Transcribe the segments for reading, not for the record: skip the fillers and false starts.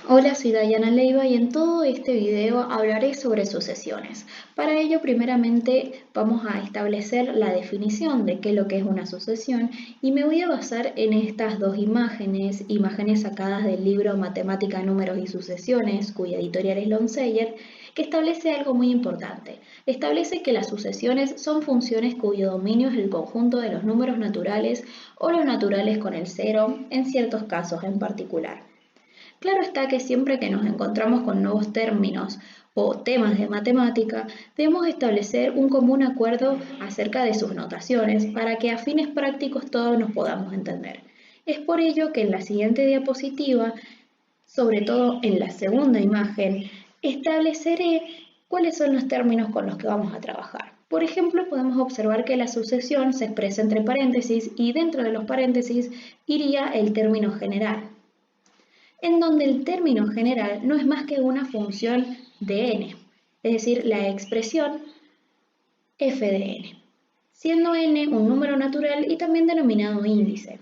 Hola, soy Dayana Leiva y en todo este video hablaré sobre sucesiones. Para ello, primeramente vamos a establecer la definición de qué es lo que es una sucesión y me voy a basar en estas dos imágenes sacadas del libro Matemática, Números y Sucesiones, cuya editorial es Lonseyer, que establece algo muy importante. Establece que las sucesiones son funciones cuyo dominio es el conjunto de los números naturales o los naturales con el cero, en ciertos casos en particular. Claro está que siempre que nos encontramos con nuevos términos o temas de matemática, debemos establecer un común acuerdo acerca de sus notaciones para que a fines prácticos todos nos podamos entender. Es por ello que en la siguiente diapositiva, sobre todo en la segunda imagen, estableceré cuáles son los términos con los que vamos a trabajar. Por ejemplo, podemos observar que la sucesión se expresa entre paréntesis y dentro de los paréntesis iría el término general, en donde el término general no es más que una función de n, es decir, la expresión f de n, siendo n un número natural y también denominado índice.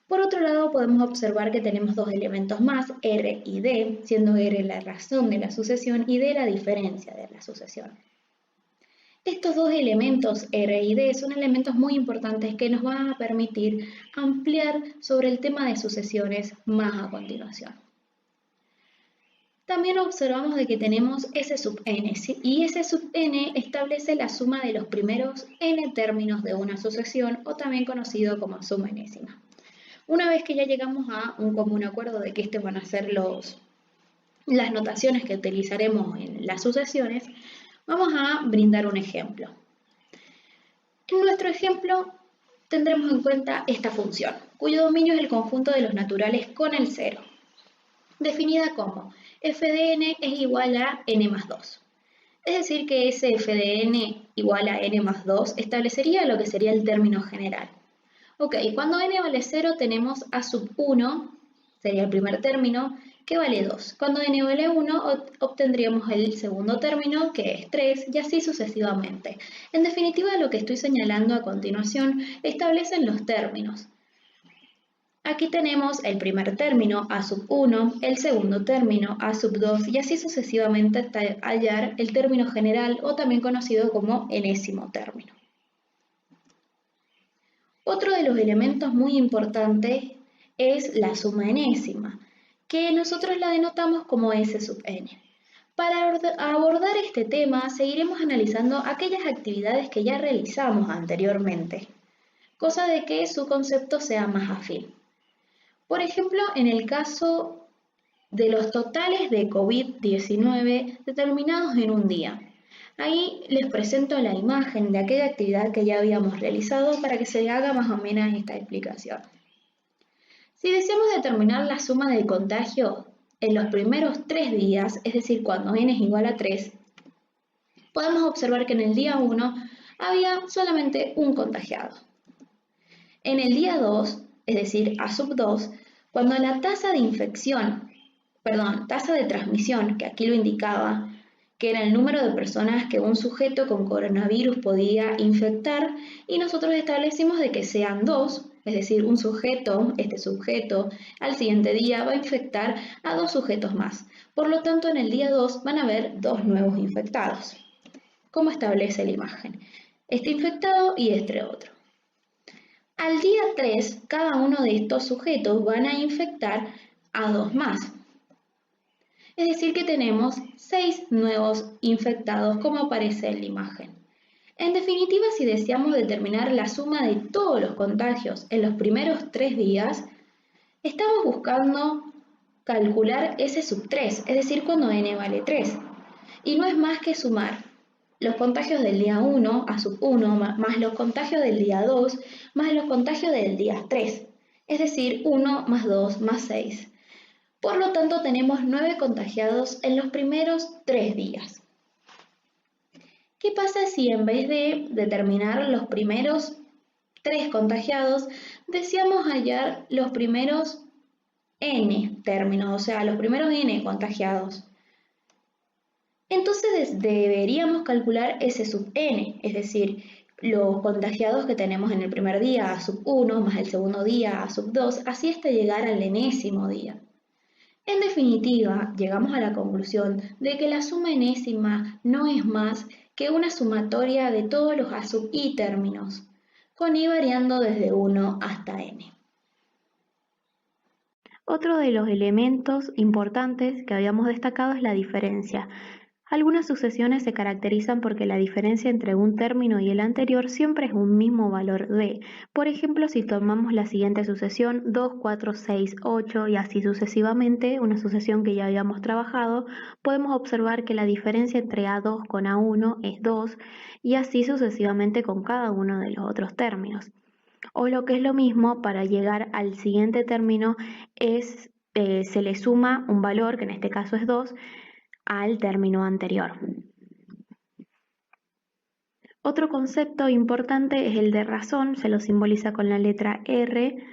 Por otro lado, podemos observar que tenemos dos elementos más, r y d, siendo r la razón de la sucesión y d la diferencia de la sucesión. Estos dos elementos, R y D, son elementos muy importantes que nos van a permitir ampliar sobre el tema de sucesiones más a continuación. También observamos de que tenemos S sub n, y S sub n establece la suma de los primeros n términos de una sucesión, o también conocido como suma enésima. Una vez que ya llegamos a un común acuerdo de que estos van a ser las notaciones que utilizaremos en las sucesiones, vamos a brindar un ejemplo. En nuestro ejemplo tendremos en cuenta esta función, cuyo dominio es el conjunto de los naturales con el cero, definida como f de n es igual a n más 2. Es decir, que ese f de n igual a n más 2 establecería lo que sería el término general. Ok, cuando n vale 0 tenemos a sub 1, sería el primer término, que vale 2. Cuando n vale 1 obtendríamos el segundo término, que es 3, y así sucesivamente. En definitiva, lo que estoy señalando a continuación establecen los términos. Aquí tenemos el primer término a sub 1, el segundo término a sub 2 y así sucesivamente hasta hallar el término general o también conocido como enésimo término. Otro de los elementos muy importantes es la suma enésima, que nosotros la denotamos como S sub n. Para abordar este tema seguiremos analizando aquellas actividades que ya realizamos anteriormente, cosa de que su concepto sea más afín. Por ejemplo, en el caso de los totales de COVID-19 determinados en un día. Ahí les presento la imagen de aquella actividad que ya habíamos realizado para que se haga más o menos esta explicación. Si deseamos determinar la suma del contagio en los primeros 3 días, es decir, cuando n es igual a 3, podemos observar que en el día 1 había solamente un contagiado. En el día 2, es decir, a sub 2, cuando la tasa de transmisión, que aquí lo indicaba, que era el número de personas que un sujeto con coronavirus podía infectar, y nosotros establecimos de que sean 2, es decir, un sujeto, este sujeto, al siguiente día va a infectar a 2 sujetos más. Por lo tanto, en el día 2 van a haber 2 nuevos infectados. ¿Cómo establece la imagen? Este infectado y este otro. Al día 3, cada uno de estos sujetos van a infectar a 2 más. Es decir, que tenemos 6 nuevos infectados, como aparece en la imagen. En definitiva, si deseamos determinar la suma de todos los contagios en los primeros 3 días, estamos buscando calcular S sub 3, es decir, cuando n vale 3. Y no es más que sumar los contagios del día 1 a sub 1 más los contagios del día 2 más los contagios del día 3, es decir, 1 más 2 más 6. Por lo tanto, tenemos 9 contagiados en los primeros 3 días. ¿Qué pasa si en vez de determinar los primeros 3 contagiados, deseamos hallar los primeros n términos, o sea, los primeros n contagiados? Entonces deberíamos calcular S sub n, es decir, los contagiados que tenemos en el primer día a sub 1 más el segundo día a sub 2, así hasta llegar al enésimo día. En definitiva, llegamos a la conclusión de que la suma enésima no es más que una sumatoria de todos los a sub i términos, con i variando desde 1 hasta n. Otro de los elementos importantes que habíamos destacado es la diferencia. Algunas sucesiones se caracterizan porque la diferencia entre un término y el anterior siempre es un mismo valor d. Por ejemplo, si tomamos la siguiente sucesión 2, 4, 6, 8 y así sucesivamente, una sucesión que ya habíamos trabajado, podemos observar que la diferencia entre A2 con A1 es 2 y así sucesivamente con cada uno de los otros términos. O lo que es lo mismo, para llegar al siguiente término se le suma un valor, que en este caso es 2, al término anterior. Otro concepto importante es el de razón, se lo simboliza con la letra R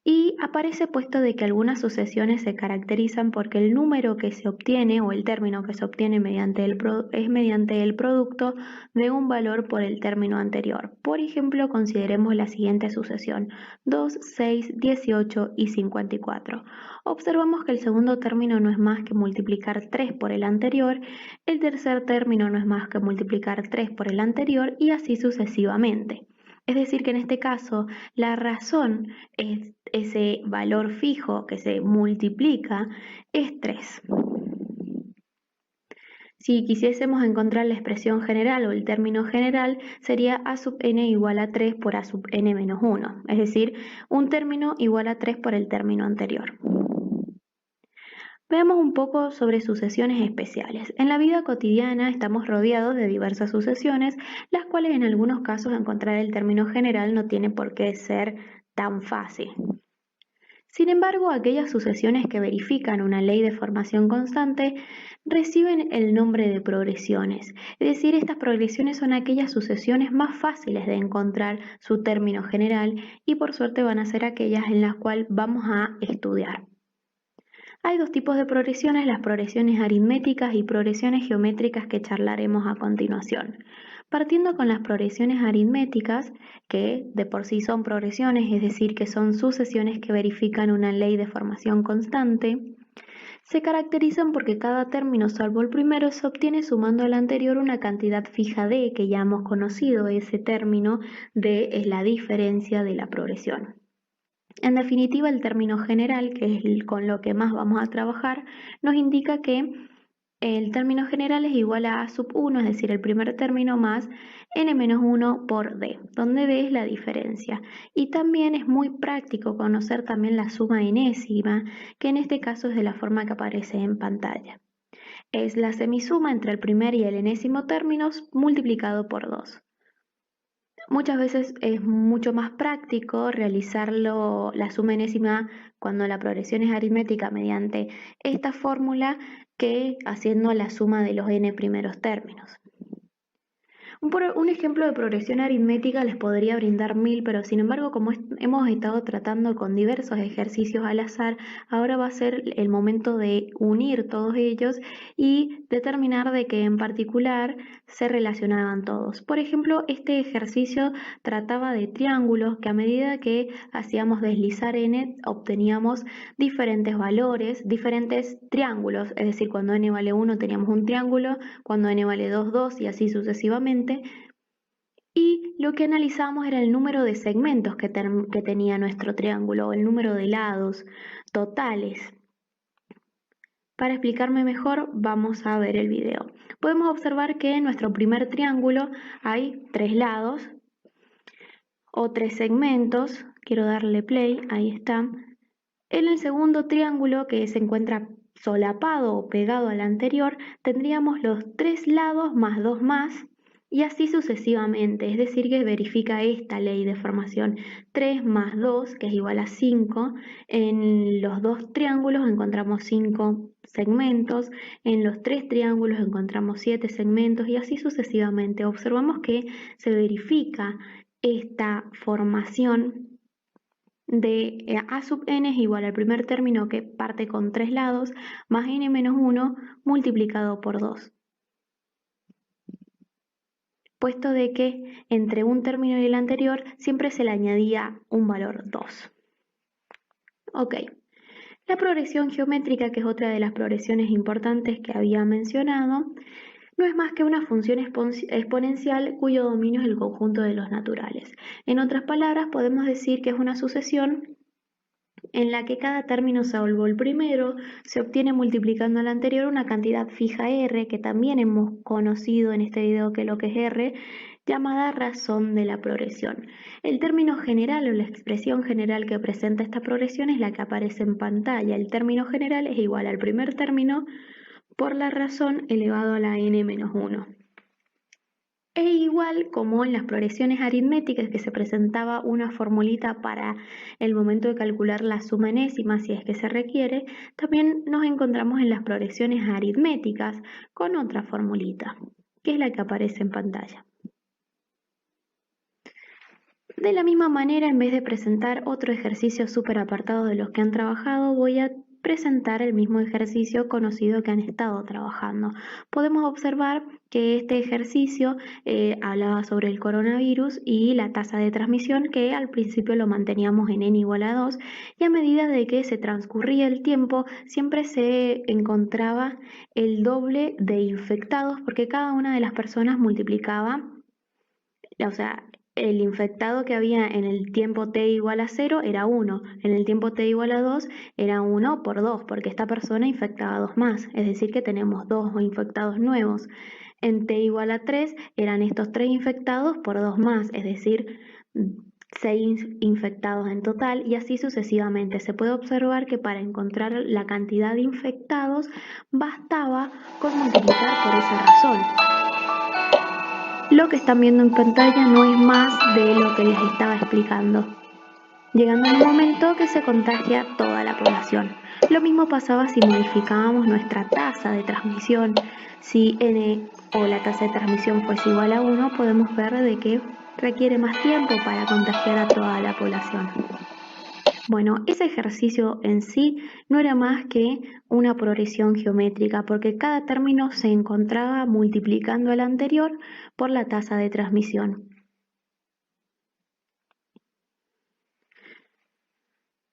y aparece puesto de que algunas sucesiones se caracterizan porque el número que se obtiene o el término que se obtiene es mediante el producto de un valor por el término anterior. Por ejemplo, consideremos la siguiente sucesión: 2, 6, 18 y 54. Observamos que el segundo término no es más que multiplicar 3 por el anterior, el tercer término no es más que multiplicar 3 por el anterior y así sucesivamente. Es decir, que en este caso la razón es ese valor fijo que se multiplica, es 3. Si quisiésemos encontrar la expresión general o el término general, sería a sub n igual a 3 por a sub n menos 1, es decir, un término igual a 3 por el término anterior. Veamos un poco sobre sucesiones especiales. En la vida cotidiana estamos rodeados de diversas sucesiones, las cuales en algunos casos encontrar el término general no tiene por qué ser tan fácil. Sin embargo, aquellas sucesiones que verifican una ley de formación constante reciben el nombre de progresiones. Es decir, estas progresiones son aquellas sucesiones más fáciles de encontrar su término general y por suerte van a ser aquellas en las cuales vamos a estudiar. Hay dos tipos de progresiones, las progresiones aritméticas y progresiones geométricas, que charlaremos a continuación. Partiendo con las progresiones aritméticas, que de por sí son progresiones, es decir, que son sucesiones que verifican una ley de formación constante, se caracterizan porque cada término, salvo el primero, se obtiene sumando al anterior una cantidad fija de, que ya hemos conocido ese término de, es la diferencia de la progresión. En definitiva, el término general, que es con lo que más vamos a trabajar, nos indica que el término general es igual a sub 1, es decir, el primer término más n-1 por d, donde d es la diferencia. Y también es muy práctico conocer también la suma enésima, que en este caso es de la forma que aparece en pantalla. Es la semisuma entre el primer y el enésimo términos multiplicado por 2. Muchas veces es mucho más práctico realizarlo, la suma enésima, cuando la progresión es aritmética mediante esta fórmula, que haciendo la suma de los n primeros términos. Un ejemplo de progresión aritmética les podría brindar 1000, pero sin embargo, como hemos estado tratando con diversos ejercicios al azar, ahora va a ser el momento de unir todos ellos y determinar de que en particular se relacionaban todos. Por ejemplo, este ejercicio trataba de triángulos que a medida que hacíamos deslizar n, obteníamos diferentes valores, diferentes triángulos, es decir, cuando n vale 1 teníamos un triángulo, cuando n vale 2, 2 y así sucesivamente. Y lo que analizábamos era el número de segmentos que tenía nuestro triángulo, o el número de lados totales. Para explicarme mejor, vamos a ver el video. Podemos observar que en nuestro primer triángulo hay 3 lados o 3 segmentos. Quiero darle play, ahí está. En el segundo triángulo, que se encuentra solapado o pegado al anterior, tendríamos los 3 lados más 2 más, y así sucesivamente, es decir, que verifica esta ley de formación. 3 más 2, que es igual a 5, en los 2 triángulos encontramos 5 segmentos, en los 3 triángulos encontramos 7 segmentos y así sucesivamente. Observamos que se verifica esta formación de a sub n es igual al primer término, que parte con 3 lados, más n menos 1 multiplicado por 2. Puesto de que entre un término y el anterior siempre se le añadía un valor 2. Ok, La progresión geométrica, que es otra de las progresiones importantes que había mencionado, no es más que una función exponencial cuyo dominio es el conjunto de los naturales. En otras palabras, podemos decir que es una sucesión en la que cada término salvo el primero se obtiene multiplicando al anterior una cantidad fija R, que también hemos conocido en este video que lo que es R, llamada razón de la progresión. El término general o la expresión general que presenta esta progresión es la que aparece en pantalla. El término general es igual al primer término por la razón elevado a la n-1. E igual como en las progresiones aritméticas, que se presentaba una formulita para el momento de calcular la suma enésima si es que se requiere, también nos encontramos en las progresiones aritméticas con otra formulita, que es la que aparece en pantalla. De la misma manera, en vez de presentar otro ejercicio súper apartado de los que han trabajado, voy a presentar el mismo ejercicio conocido que han estado trabajando. Podemos observar que este ejercicio hablaba sobre el coronavirus y la tasa de transmisión, que al principio lo manteníamos en n igual a 2, y a medida de que se transcurría el tiempo siempre se encontraba el doble de infectados, porque cada una de las personas multiplicaba, o sea, el infectado que había en el tiempo t igual a 0 era 1, en el tiempo t igual a 2 era 1 por 2, porque esta persona infectaba 2 más, es decir que tenemos 2 infectados nuevos. En t igual a 3 eran estos 3 infectados por 2 más, es decir, 6 infectados en total, y así sucesivamente. Se puede observar que para encontrar la cantidad de infectados bastaba con multiplicar por esa razón. Lo que están viendo en pantalla no es más de lo que les estaba explicando, llegando al momento que se contagia toda la población. Lo mismo pasaba si modificábamos nuestra tasa de transmisión. Si n o la tasa de transmisión fuese igual a 1, podemos ver de que requiere más tiempo para contagiar a toda la población. Bueno, ese ejercicio en sí no era más que una progresión geométrica, porque cada término se encontraba multiplicando al anterior por la tasa de transmisión.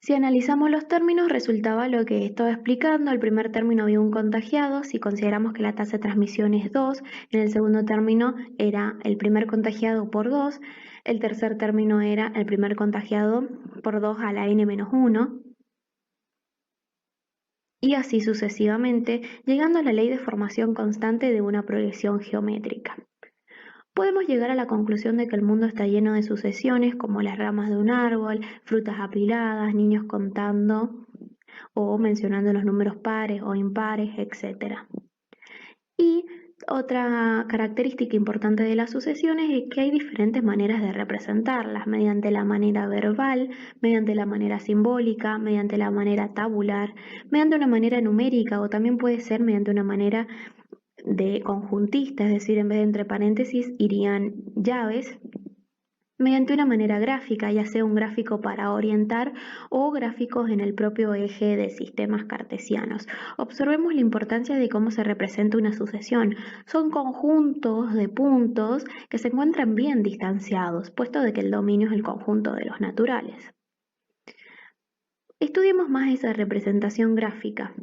Si analizamos los términos, resultaba lo que estaba explicando. El primer término había un contagiado. Si consideramos que la tasa de transmisión es 2, en el segundo término era el primer contagiado por 2, el tercer término era el primer contagiado por 2 a la n-1, y así sucesivamente, llegando a la ley de formación constante de una progresión geométrica. Podemos llegar a la conclusión de que el mundo está lleno de sucesiones, como las ramas de un árbol, frutas apiladas, niños contando o mencionando los números pares o impares, etc. Y otra característica importante de las sucesiones es que hay diferentes maneras de representarlas, mediante la manera verbal, mediante la manera simbólica, mediante la manera tabular, mediante una manera numérica, o también puede ser mediante una manera de conjuntista, es decir, en vez de entre paréntesis irían llaves, mediante una manera gráfica, ya sea un gráfico para orientar o gráficos en el propio eje de sistemas cartesianos. Observemos la importancia de cómo se representa una sucesión. Son conjuntos de puntos que se encuentran bien distanciados, puesto de que el dominio es el conjunto de los naturales. Estudiemos más esa representación gráfica.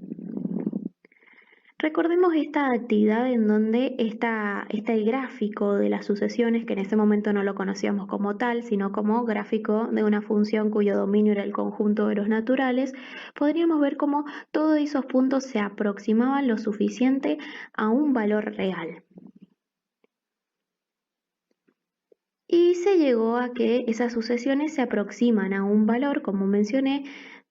Recordemos esta actividad en donde el gráfico de las sucesiones, que en ese momento no lo conocíamos como tal, sino como gráfico de una función cuyo dominio era el conjunto de los naturales, podríamos ver cómo todos esos puntos se aproximaban lo suficiente a un valor real. Y se llegó a que esas sucesiones se aproximan a un valor, como mencioné,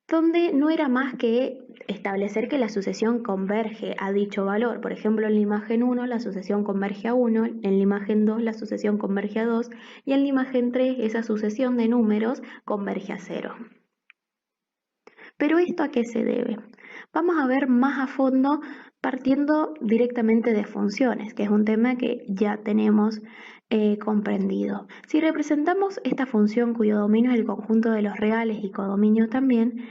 donde no era más que establecer que la sucesión converge a dicho valor. Por ejemplo, en la imagen 1 la sucesión converge a 1, en la imagen 2 la sucesión converge a 2 y en la imagen 3 esa sucesión de números converge a 0. ¿Pero esto a qué se debe? Vamos a ver más a fondo partiendo directamente de funciones, que es un tema que ya tenemos comprendido. Si representamos esta función cuyo dominio es el conjunto de los reales y codominio también,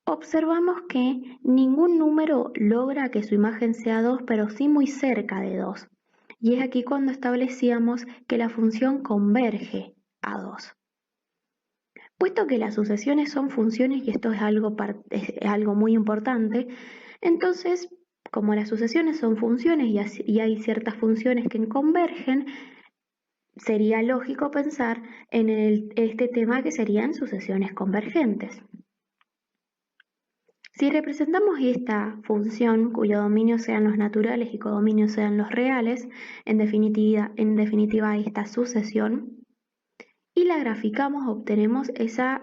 observamos que ningún número logra que su imagen sea 2, pero sí muy cerca de 2. Y es aquí cuando establecíamos que la función converge a 2. Puesto que las sucesiones son funciones, y esto es algo muy importante, entonces, como las sucesiones son funciones y hay ciertas funciones que convergen, sería lógico pensar en este tema que serían sucesiones convergentes. Si representamos esta función, cuyo dominio sean los naturales y codominios sean los reales, en definitiva esta sucesión, y la graficamos, obtenemos esa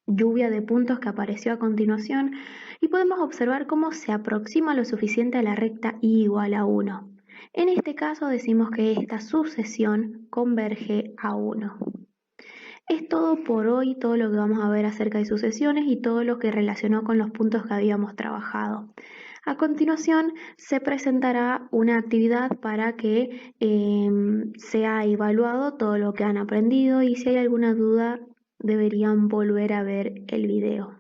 lluvia de puntos que apareció a continuación y podemos observar cómo se aproxima lo suficiente a la recta y igual a 1. En este caso decimos que esta sucesión converge a 1. Es todo por hoy, todo lo que vamos a ver acerca de sucesiones y todo lo que relacionó con los puntos que habíamos trabajado. A continuación se presentará una actividad para que sea evaluado todo lo que han aprendido, y si hay alguna duda deberían volver a ver el video.